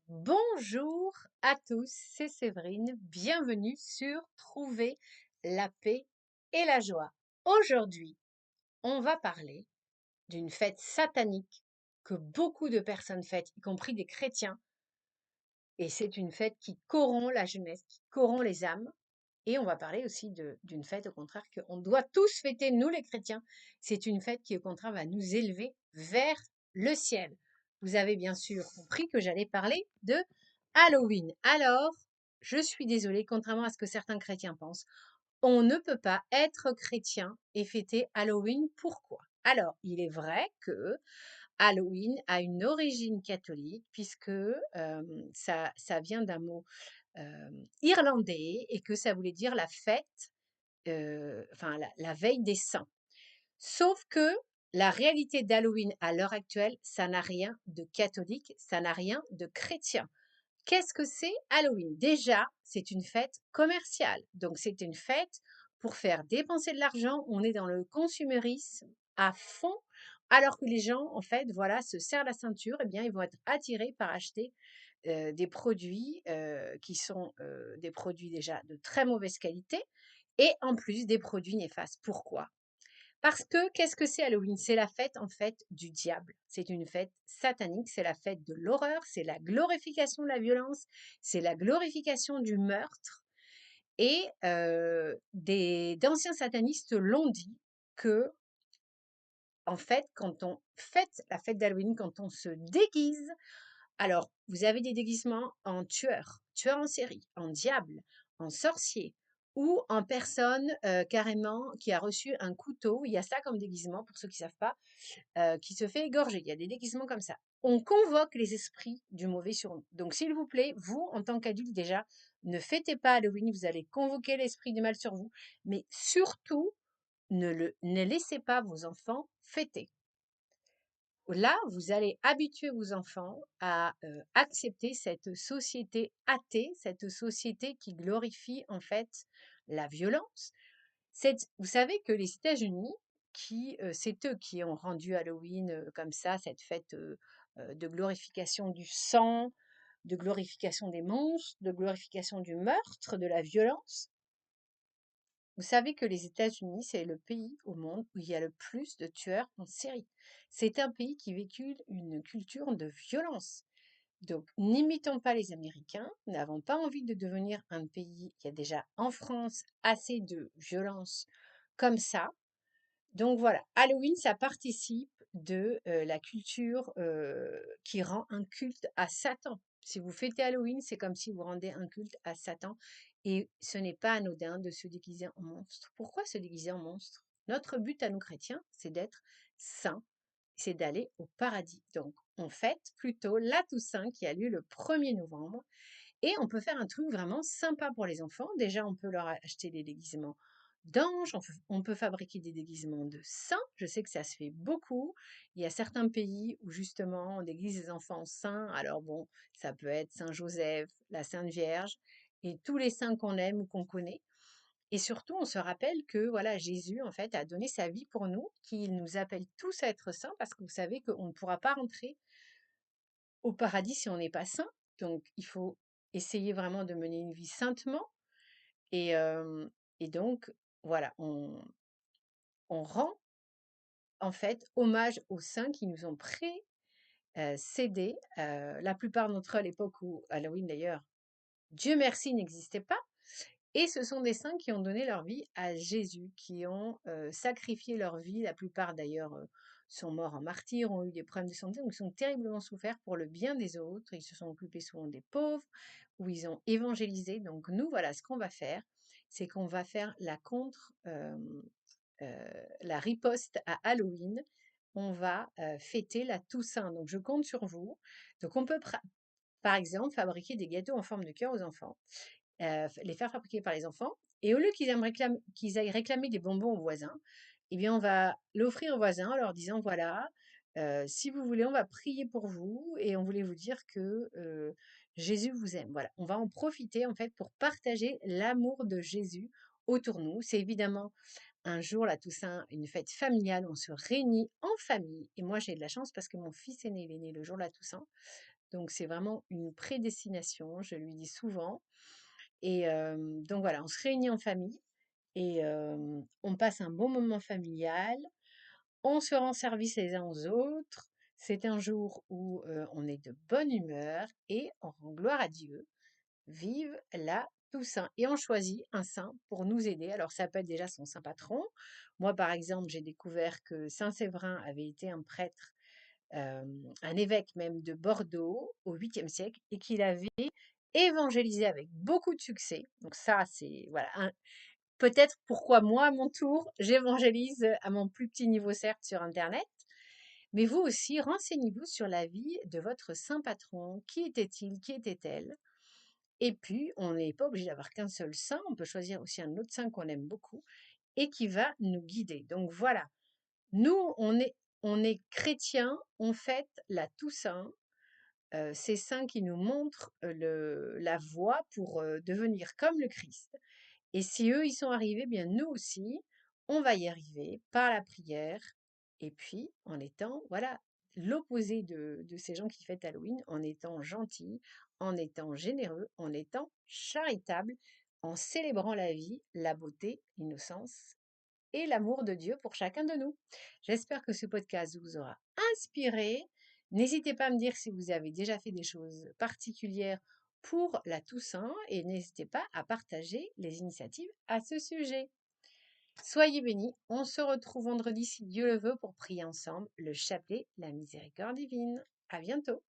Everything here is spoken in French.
Bonjour à tous, c'est Séverine. Bienvenue sur Trouver la paix et la joie. Aujourd'hui, on va parler d'une fête satanique que beaucoup de personnes fêtent, y compris des chrétiens. Et c'est une fête qui corrompt la jeunesse, qui corrompt les âmes. Et on va parler aussi d'une fête, au contraire, qu'on doit tous fêter, nous les chrétiens. C'est une fête qui, au contraire, va nous élever vers le ciel. Vous avez bien sûr compris que j'allais parler de Halloween. Alors, je suis désolée, contrairement à ce que certains chrétiens pensent, on ne peut pas être chrétien et fêter Halloween. Pourquoi? Alors, il est vrai que Halloween a une origine catholique puisque ça vient d'un mot irlandais et que ça voulait dire la fête, enfin la veille des saints. Sauf que la réalité d'Halloween à l'heure actuelle, ça n'a rien de catholique, ça n'a rien de chrétien. Qu'est-ce que c'est Halloween? Déjà, c'est une fête commerciale. Donc, c'est une fête pour faire dépenser de l'argent. On est dans le consumérisme à fond, alors que les gens, en fait, voilà, se serrent la ceinture. Eh bien, ils vont être attirés par acheter des produits qui sont des produits déjà de très mauvaise qualité et en plus des produits néfastes. Pourquoi? Parce que qu'est-ce que c'est Halloween? C'est la fête en fait du diable. C'est une fête satanique, c'est la fête de l'horreur, c'est la glorification de la violence, c'est la glorification du meurtre. Et d'anciens satanistes l'ont dit que, en fait, quand on fête la fête d'Halloween, quand on se déguise, alors vous avez des déguisements en tueur, tueur en série, en diable, en sorcier ou en personne carrément qui a reçu un couteau. Il y a ça comme déguisement pour ceux qui savent pas, qui se fait égorger. Il y a des déguisements comme ça. On convoque les esprits du mauvais sur nous. Donc, s'il vous plaît, vous, en tant qu'adulte déjà, ne fêtez pas Halloween. Vous allez convoquer l'esprit du mal sur vous. Mais surtout, ne laissez pas vos enfants fêter. Là, vous allez habituer vos enfants à accepter cette société athée, cette société qui glorifie en fait la violence. Vous savez que les États-Unis, c'est eux qui ont rendu Halloween comme ça, cette fête de glorification du sang, de glorification des monstres, de glorification du meurtre, de la violence. Vous savez que les États-Unis, c'est le pays au monde où il y a le plus de tueurs en série. C'est un pays qui véhicule une culture de violence. Donc, n'imitons pas les Américains, n'avons pas envie de devenir un pays qui a déjà en France assez de violence comme ça. Donc voilà, Halloween, ça participe de la culture qui rend un culte à Satan. Si vous fêtez Halloween, c'est comme si vous rendez un culte à Satan. Et ce n'est pas anodin de se déguiser en monstre. Pourquoi se déguiser en monstre? Notre but à nous chrétiens, c'est d'être saints, c'est d'aller au paradis. Donc, on fête plutôt la Toussaint qui a lieu le 1er novembre. Et on peut faire un truc vraiment sympa pour les enfants. Déjà, on peut leur acheter des déguisements d'anges, on peut fabriquer des déguisements de saints. Je sais que ça se fait beaucoup. Il y a certains pays où justement on déguise les enfants en saints. Alors bon, ça peut être Saint Joseph, la Sainte Vierge et tous les saints qu'on aime ou qu'on connaît. Et surtout, on se rappelle que voilà, Jésus en fait a donné sa vie pour nous, qu'il nous appelle tous à être saints parce que vous savez qu'on ne pourra pas rentrer au paradis si on n'est pas saint. Donc, il faut essayer vraiment de mener une vie saintement. Et, et donc, voilà, on rend en fait hommage aux saints qui nous ont précédés. La plupart d'entre eux à l'époque où Halloween d'ailleurs, Dieu merci, n'existait pas. Et ce sont des saints qui ont donné leur vie à Jésus, qui ont sacrifié leur vie. La plupart d'ailleurs sont morts en martyrs, ont eu des problèmes de santé, donc ils ont terriblement souffert pour le bien des autres. Ils se sont occupés souvent des pauvres, où ils ont évangélisé. Donc nous, voilà, ce qu'on va faire, c'est qu'on va faire la riposte à Halloween. On va fêter la Toussaint. Donc je compte sur vous. Donc on peut, par exemple, fabriquer des gâteaux en forme de cœur aux enfants, les faire fabriquer par les enfants. Et au lieu qu'ils aillent réclamer des bonbons aux voisins, eh bien, on va l'offrir aux voisins en leur disant, voilà, si vous voulez, on va prier pour vous et on voulait vous dire que Jésus vous aime. Voilà, on va en profiter en fait pour partager l'amour de Jésus autour de nous. C'est évidemment un jour, la Toussaint, une fête familiale, on se réunit en famille. Et moi, j'ai de la chance parce que mon fils aîné, il est né le jour de la Toussaint. Donc c'est vraiment une prédestination, je lui dis souvent. Et donc voilà, on se réunit en famille et on passe un bon moment familial. On se rend service les uns aux autres. C'est un jour où on est de bonne humeur et on rend gloire à Dieu. Vive la Toussaint. Et on choisit un saint pour nous aider. Alors ça peut être déjà son saint patron. Moi, par exemple, j'ai découvert que Saint Séverin avait été un prêtre, un évêque même de Bordeaux au 8e siècle et qu'il avait évangélisé avec beaucoup de succès. Donc ça, c'est voilà, peut-être pourquoi moi, à mon tour, j'évangélise à mon plus petit niveau, certes, sur Internet. Mais vous aussi, renseignez-vous sur la vie de votre saint patron. Qui était-il? Qui était-elle? Et puis, on n'est pas obligé d'avoir qu'un seul saint. On peut choisir aussi un autre saint qu'on aime beaucoup et qui va nous guider. Donc voilà, nous, on est chrétiens, on fête la Toussaint, ces saints qui nous montrent la voie pour devenir comme le Christ. Et si eux, ils sont arrivés, bien nous aussi, on va y arriver par la prière et puis en étant, voilà, l'opposé de ces gens qui fêtent Halloween, en étant gentils, en étant généreux, en étant charitables, en célébrant la vie, la beauté, l'innocence et l'amour de Dieu pour chacun de nous. J'espère que ce podcast vous aura inspiré. N'hésitez pas à me dire si vous avez déjà fait des choses particulières pour la Toussaint et n'hésitez pas à partager les initiatives à ce sujet. Soyez bénis, on se retrouve vendredi si Dieu le veut pour prier ensemble le chapelet, la miséricorde divine. À bientôt!